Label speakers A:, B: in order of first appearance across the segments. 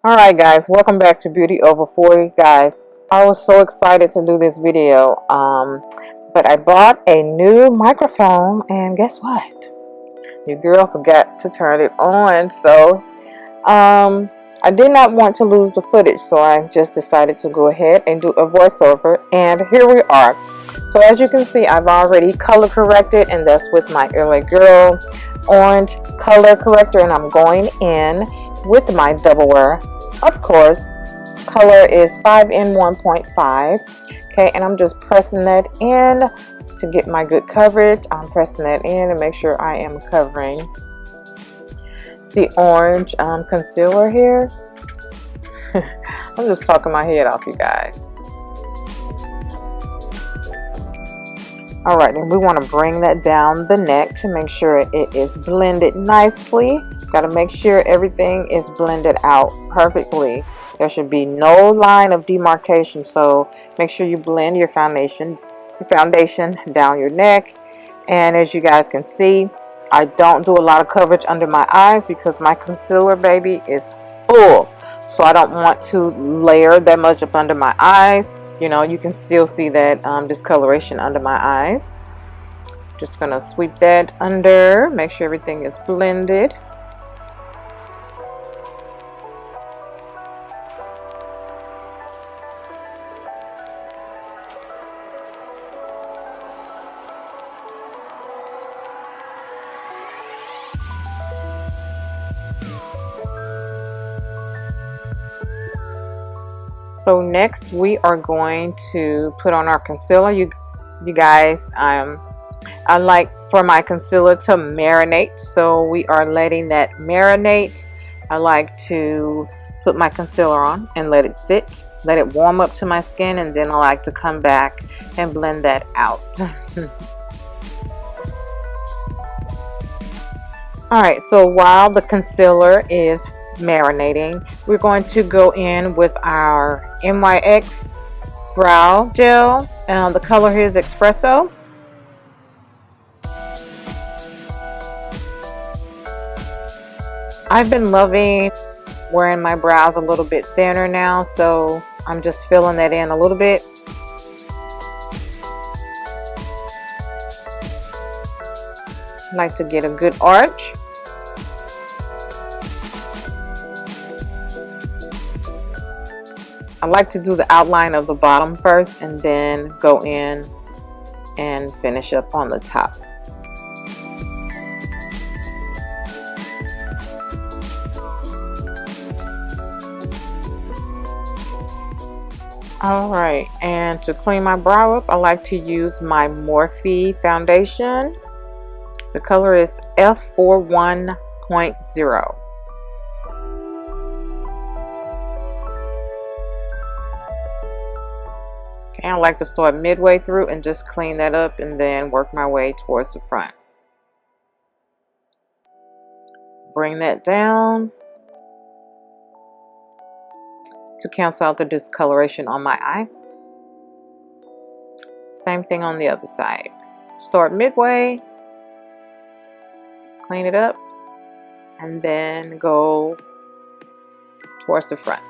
A: Alright guys, welcome back to Beauty Over 40. Guys, I was so excited to do this video, but I bought a new microphone and guess what? Your girl forgot to turn it on, so I did not want to lose the footage, so I just decided to go ahead and do a voiceover, and here we are. So as you can see, I've already color corrected, and that's with my LA Girl orange color corrector, and I'm going in with my double wear. Of course, color is 5N1.5. Okay, and I'm just pressing that in to get my good coverage. I'm pressing that in and make sure I am covering the orange concealer here. I'm just talking my head off, you guys. Alright, and we want to bring that down the neck to make sure it is blended nicely. Got to make sure everything is blended out perfectly. There should be no line of demarcation, so make sure you blend your foundation down your neck. And as you guys can see, I don't do a lot of coverage under my eyes because my concealer, baby, is full. So I don't want to layer that much up under my eyes. You know, you can still see that discoloration under my eyes. Just gonna sweep that under, make sure everything is blended. So next we are going to put on our concealer. You guys, I like for my concealer to marinate, so we are letting that marinate. I like to put my concealer on and let it sit, let it warm up to my skin, and then I like to come back and blend that out. Alright, so while the concealer is marinating, we're going to go in with our NYX brow gel. The color here is Espresso. I've been loving wearing my brows a little bit thinner now, so I'm just filling that in a little bit. I like to get a good arch. I like to do the outline of the bottom first and then go in and finish up on the top. Alright, and to clean my brow up, I like to use my Morphe foundation. The color is F4.10. I like to start midway through and just clean that up and then work my way towards the front. Bring that down to cancel out the discoloration on my eye. Same thing on the other side. Start midway, clean it up, and then go towards the front.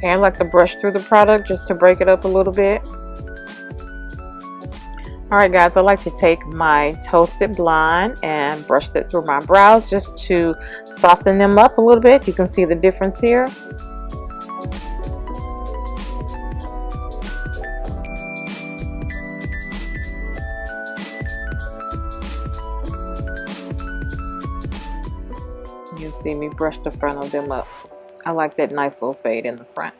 A: Okay, I like to brush through the product just to break it up a little bit. Alright guys, I like to take my Toasted Blonde and brush that through my brows just to soften them up a little bit. You can see the difference here. You see me brush the front of them up. I like that nice little fade in the front.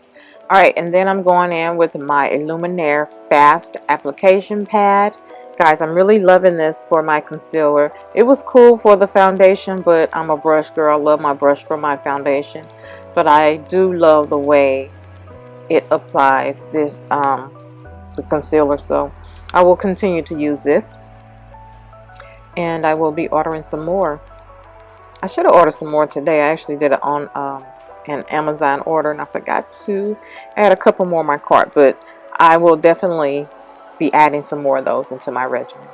A: Alright, and then I'm going in with my Illuminaire Fast Application Pad. Guys, I'm really loving this for my concealer. It was cool for the foundation, but I'm a brush girl. I love my brush for my foundation. But I do love the way it applies this the concealer, so I will continue to use this. And I will be ordering some more. I should have ordered some more today. I actually did it on an Amazon order and I forgot to add a couple more in my cart, but I will definitely be adding some more of those into my regimen.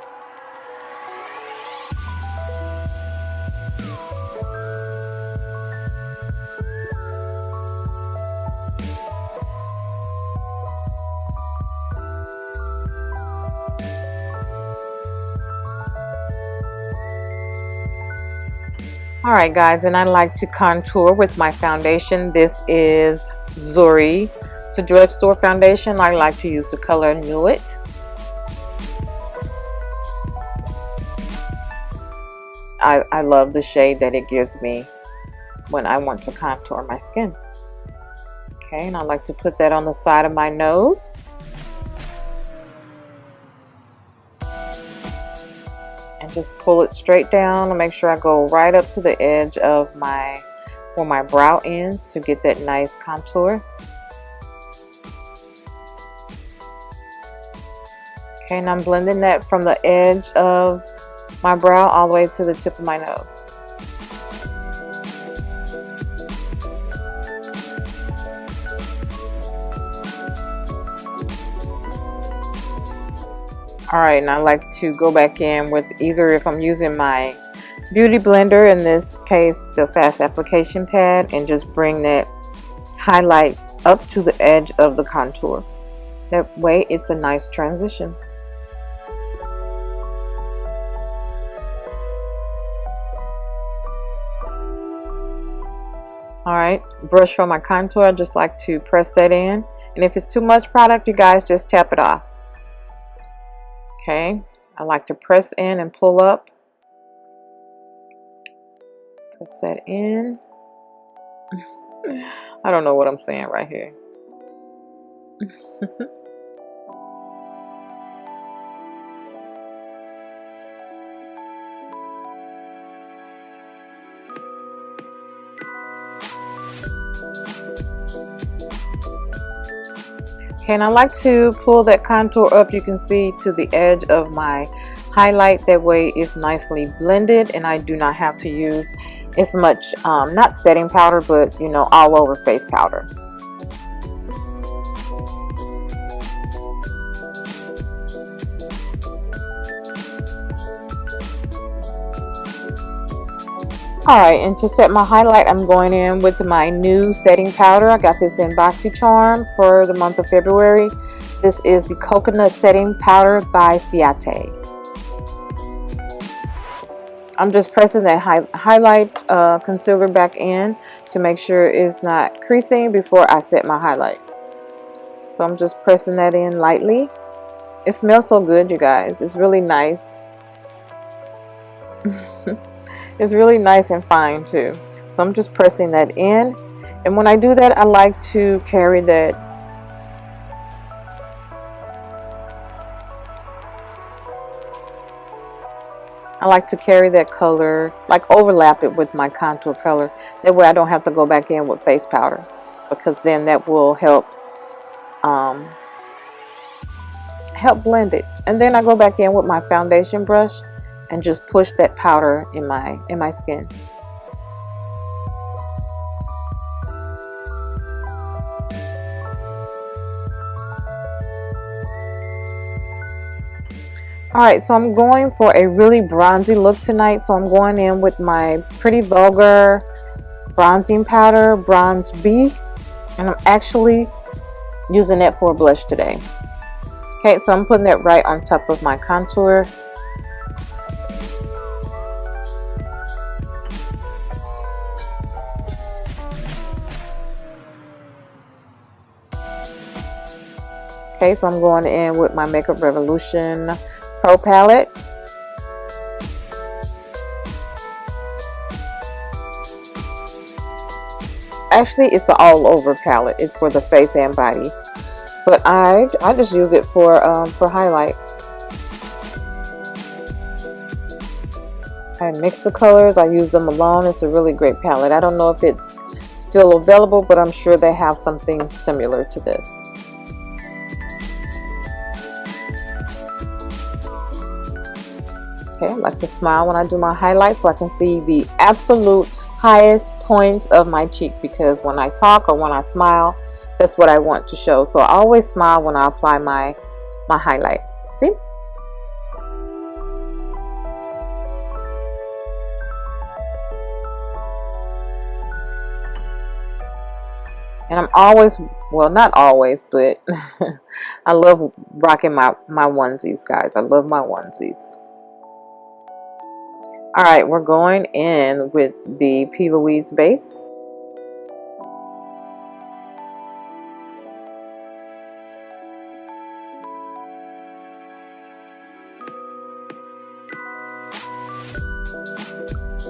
A: Alright guys, and I like to contour with my foundation. This is Zuri. It's a drugstore foundation. I like to use the color Nude. I love the shade that it gives me when I want to contour my skin. Okay, and I like to put that on the side of my nose. And just pull it straight down and make sure I go right up to the edge of where my brow ends to get that nice contour. Okay, and I'm blending that from the edge of my brow all the way to the tip of my nose. Alright, and I like to go back in with either, if I'm using my beauty blender, in this case the fast application pad, and just bring that highlight up to the edge of the contour. That way it's a nice transition. Alright, brush for my contour. I just like to press that in, and if it's too much product, you guys just tap it off. Okay, I like to press in and pull up. Press that in. I don't know what I'm saying right here. Okay, and I like to pull that contour up, you can see, to the edge of my highlight. That way it's nicely blended and I do not have to use as much, not setting powder, but you know, all over face powder. Alright, and to set my highlight, I'm going in with my new setting powder. I got this in BoxyCharm for the month of February. This is the Coconut Setting Powder by Ciate. I'm just pressing that highlight concealer back in to make sure it's not creasing before I set my highlight. So I'm just pressing that in lightly. It smells so good, you guys. It's really nice. It's really nice and fine too. So I'm just pressing that in, and when I do that, I like to carry that color, like overlap it with my contour color. That way I don't have to go back in with face powder, because then that will help blend it. And then I go back in with my foundation brush and just push that powder in my skin. Alright, so I'm going for a really bronzy look tonight. So I'm going in with my Pretty Vulgar bronzing powder, Bronze B, and I'm actually using that for a blush today. Okay, so I'm putting that right on top of my contour. Okay, so I'm going in with my Makeup Revolution Pro palette. Actually, it's an all-over palette. It's for the face and body, but I just use it for highlight. I mix the colors. I use them alone. It's a really great palette. I don't know if it's still available, but I'm sure they have something similar to this. Okay, I like to smile when I do my highlights so I can see the absolute highest point of my cheek, because when I talk or when I smile, That's what I want to show. So I always smile when I apply my highlight. See? And I'm always, well, not always, but I love rocking my onesies, guys. I love my onesies. All right, we're going in with the P. Louise base.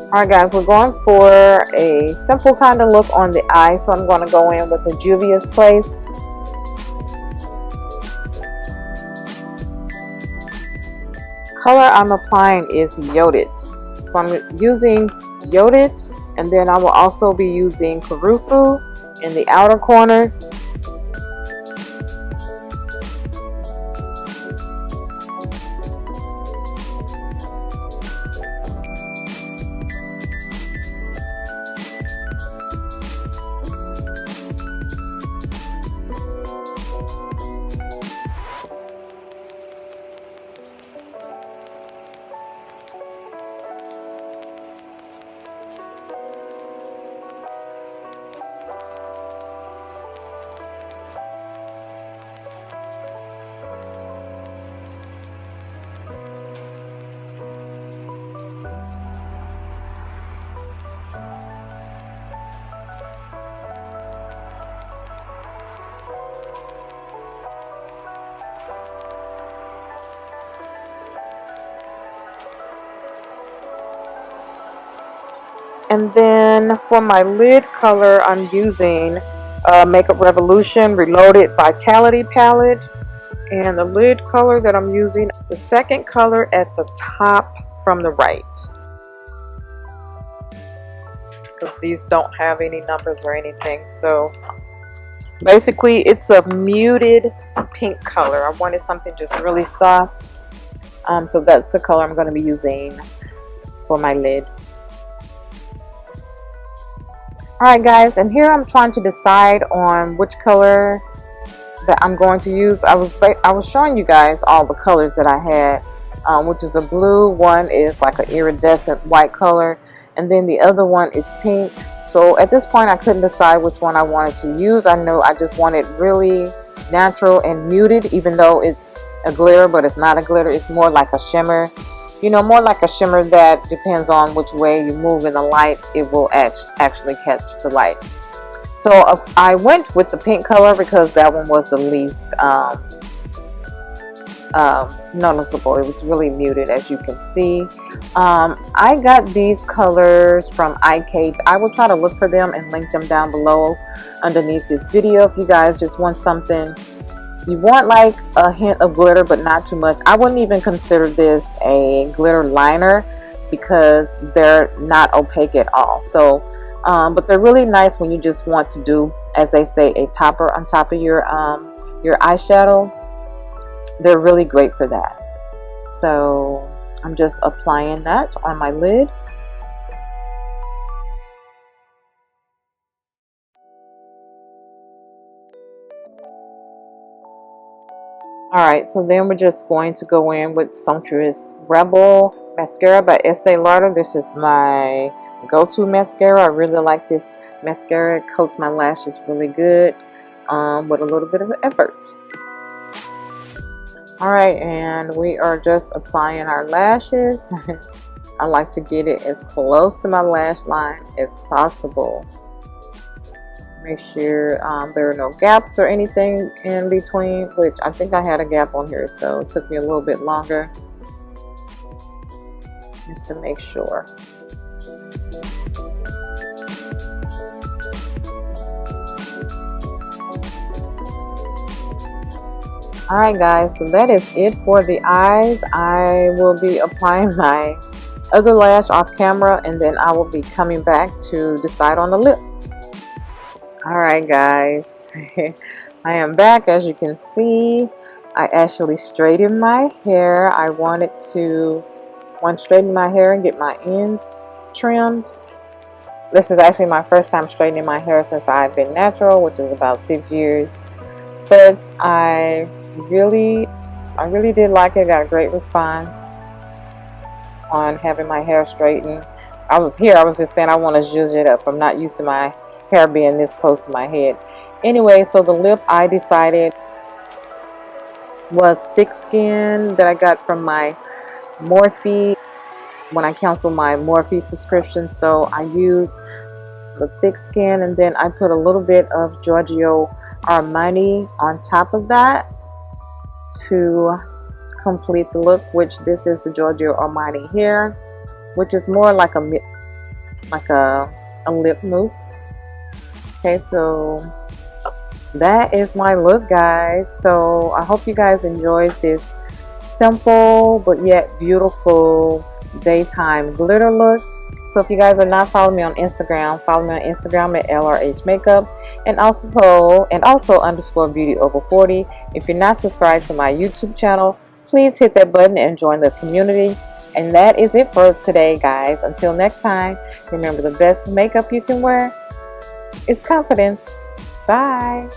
A: Alright guys, we're going for a simple kind of look on the eye, so I'm going to go in with the Juvia's Place. Color I'm applying is Yodit. So I'm using Yodit, and then I will also be using Karufu in the outer corner. And then for my lid color, I'm using Makeup Revolution Reloaded Vitality Palette. And the lid color that I'm using, the second color at the top from the right. Because these don't have any numbers or anything. So basically it's a muted pink color. I wanted something just really soft. So that's the color I'm going to be using for my lid. Alright guys, and here I'm trying to decide on which color that I'm going to use. I was showing you guys all the colors that I had, which is a blue, one is like an iridescent white color, and then the other one is pink. So at this point I couldn't decide which one I wanted to use. I know I just wanted really natural and muted, even though it's a glitter, but it's not a glitter. It's more like a shimmer. You know, more like a shimmer that depends on which way you move in the light, it will actually catch the light. So I went with the pink color because that one was the least noticeable. It was really muted, as you can see. I got these colors from iKate. I will try to look for them and link them down below underneath this video if you guys just want something. You want like a hint of glitter, but not too much. I wouldn't even consider this a glitter liner because they're not opaque at all. So, but they're really nice when you just want to do, as they say, a topper on top of your eyeshadow. They're really great for that. So I'm just applying that on my lid. Alright, so then we're just going to go in with Sumptuous Rebel mascara by Estee Lauder. This is my go-to mascara. I really like this mascara. It coats my lashes really good with a little bit of effort. Alright, and we are just applying our lashes. I like to get it as close to my lash line as possible. Make sure there are no gaps or anything in between, which I think I had a gap on here, so it took me a little bit longer just to make sure. Alright guys, so that is it for the eyes. I will be applying my other lash off camera, and then I will be coming back to decide on the lip. Alright guys, I am back. As you can see, I actually straightened my hair. I wanted to straighten my hair and get my ends trimmed. This is actually my first time straightening my hair since I've been natural, which is about 6 years. But I really did like it. Got a great response on having my hair straightened. I was just saying I want to zhuzh it up. I'm not used to my hair being this close to my head. Anyway, so the lip I decided was thick skin that I got from my Morphe when I canceled my Morphe subscription. So I used the thick skin, and then I put a little bit of Giorgio Armani on top of that to complete the look, which this is the Giorgio Armani here, which is more like a lip mousse. Okay, so that is my look, guys. So I hope you guys enjoyed this simple but yet beautiful daytime glitter look. So if you guys are not following me on Instagram, follow me on Instagram at LRH Makeup, and also underscore beauty over 40. If you're not subscribed to my YouTube channel, please hit that button and join the community. And that is it for today, guys. Until next time, remember, the best makeup you can wear is confidence. Bye.